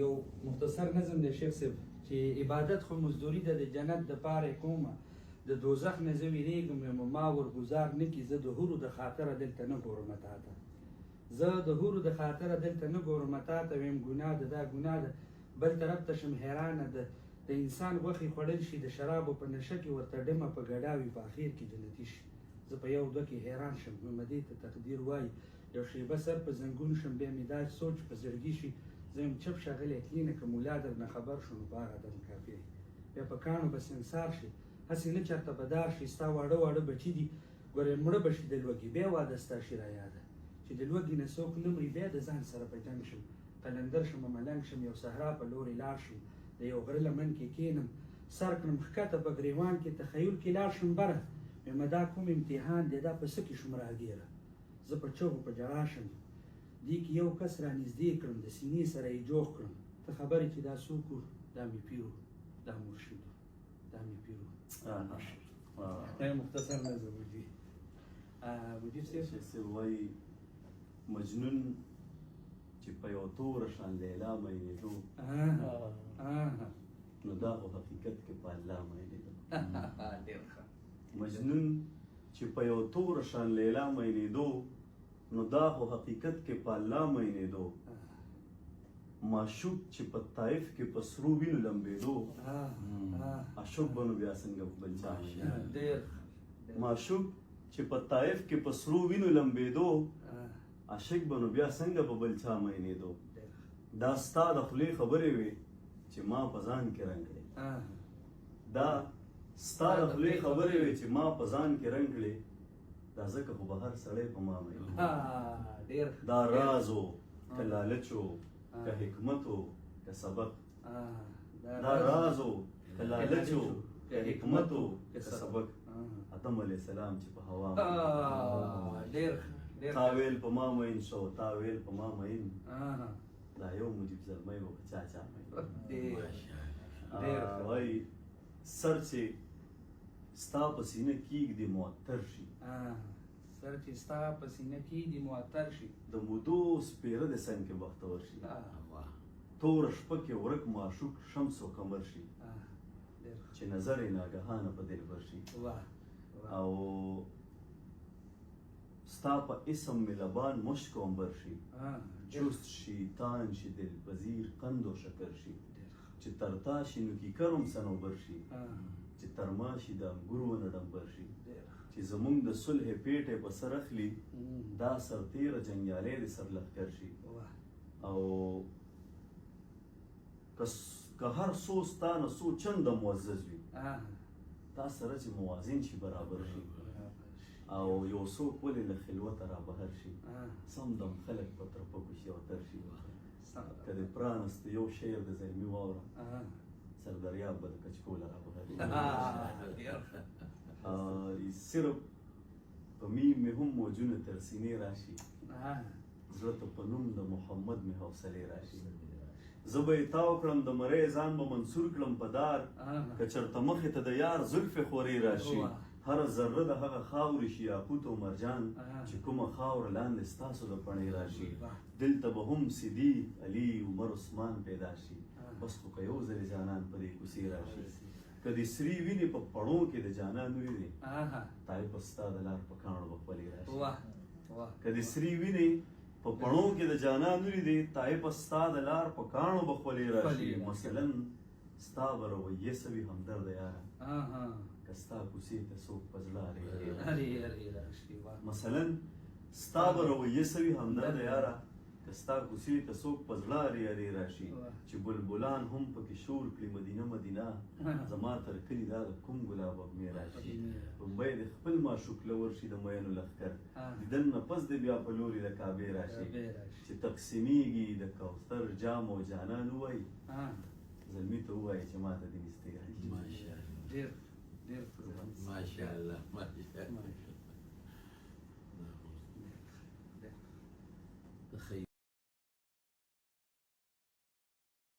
یو مختصر نظم دی شیخ صاحب چې عبادت خو مزدوري ده د جنت دپاره کومه د دوزخ نه زه ویرېږم یم ما ورګزار نه کړي زه د حورو د خاطره دلته نه ګورم تا ته زه د حورو د خاطره دلته نه ګورم تا ته ویم ګناه ده دا ګناه ده بل طرف ته شم حیرانه ده د انسان غوښې خوړل شي د شرابو په نشه کې ورته ډمه په ګډا وي په اخر کې جنتي شي زه په یو دوه کې حیران شم نو دې ته تقدیر وایي یو شیبه سر په زنګون شم بیا مې دا سوچ په زړګي شي زه یم چپ ښاغلی کلینه که ملا درنه خبر شو نو په هغه دم کافي بیا په کاڼو به سنګسار شي هسې نه چېرته به دار شي ستا واړه واړه بچي دي ګورې مړه به شي د لوږې بیا واده ستا شي رایاده چې د لوږې نه څوک نه مري بیا د ځان سره په جنګ شم قلندر شم ملنګ شم یو صحرا په لورې لاړ شم د یو غره لمن کې کښېنم سر کړم ښکته په ګریوان کې تخیل کې لاړ شم بره ویمه دا کوم امتحان دی دا په څه کې شوم راګیره زه په چغو په جړا شم دې کې یو کس را نږدې کړم د سینې سره یې جوخ کړم ته خبرې چې دا څوک و دا مې پیر و دا مرشد و دا مې پیر و دا مختصر نظر وجي مجيب صاحب وایي مجنون چې په یو توره شان لیلا مینېدو نو دا خو حقیقت کې په الله مینېدو مجنون چې په یو توره شان لیلا مینېدو نو دا خو حقیقت کې په الله مینېدو معشوق چې په طایف کې په سرو وینو لمبېدو عاشق به نو بیا څنګه په بل چا معشوق چې په طایف کې په سرو وینو لمبېدو عاشق به نو بیا څنګه په بل چا مینېدو دا ستا د خولې خبرې وې چې ما په ځان کې رنګ کړې دا ستا د خولې خبرې وې چې ما په ځان کې رنګ کړې دا ځکه خو به هر سړی په ما مینېدو دا راز و که لالچ و که حکمت و که سبق دا راز و که لالچ و که حکمت و که سبق آدم علیه السلام چې په هوا تاویل په ما مین شو تاویل په ما مین دا یو مجیب زلمی و په چا چا مین وای سر چې ستا په سینه کیږدي معطر شي سر چې ستا په سینه کیږدي معطر شي د مودو سپیره د څنګ کې بختور شي توره شپه کې ورک معشوق شمس و قمر شي چې نظر یې ناګهانه په دلبر شي او ستا په اسم مې لبان مشک و عنبر شي جست شي تان شي دلپذیر قند و شکر شي چې ترتا شي نو کیکر هم صنوبر شي چې ترما شي د انګور ونه ډمبر شي چې زمونږ د صلح پیټې په سر اخلي دا سرتیره جنګیالی د سر لښکر شي او که هر څو ستا نه څو چنده معزز وي تا سره چې موازین شي برابر شي او یو څوک ولې له خلوته را بهر شي سم دم خلک په ترپکو شي او تر شي که دې پرانست یو شعر د زلمي واوره سر دریاب به د کچکوله را بهر شي صرف په میم مې هم موجونه تر سینې راشي زړه ته په نوم د محمد مې حوصلې راشي زه به یې تاو کړم د مرۍ ځان به منصور کړم په دار که چېرته مخې ته د یار زلفې خورې راشي هره ذره د هغه خاورې شي یاقوت او مرجان چې کومه خاوره لاندې ستاسو د پڼې راشي دلته به هم صدیق علي عمر عثمان پیدا شي بس خو که یو ځلې جانان په دې کوڅې راشي که د سرې وینې په پړو کې د جانان وینې تای په ستا د لار په کاڼو به خپلې راشي که د سرې وینې په پړو کې د جانان ولیدې تای په ستا د لار په کاڼو به خپلې راشي مثلا ستا به رویه سوي همدرده یاره که ستا کوڅې ته څوک په زړه مثلا ستا به رویه سوي همدرده یاره که ستا کوڅې ته څوک په زړه ارې راشي چې بلبلان هم پکې شور کړي مدینه مدینه زما تر کلي دا د کوم ګلاب مې راشي بمبی د خپل معشوق له ورشي د مینو لښکر دیدن نه پس د بیا په لوري د کعبې راشي چې تقسیمیږي د کوثر جام او جانان ووایي زلمي ته ووایي چې ما ته دې نستې راشي ډېر ډېر ماشاءالله ماشاءالله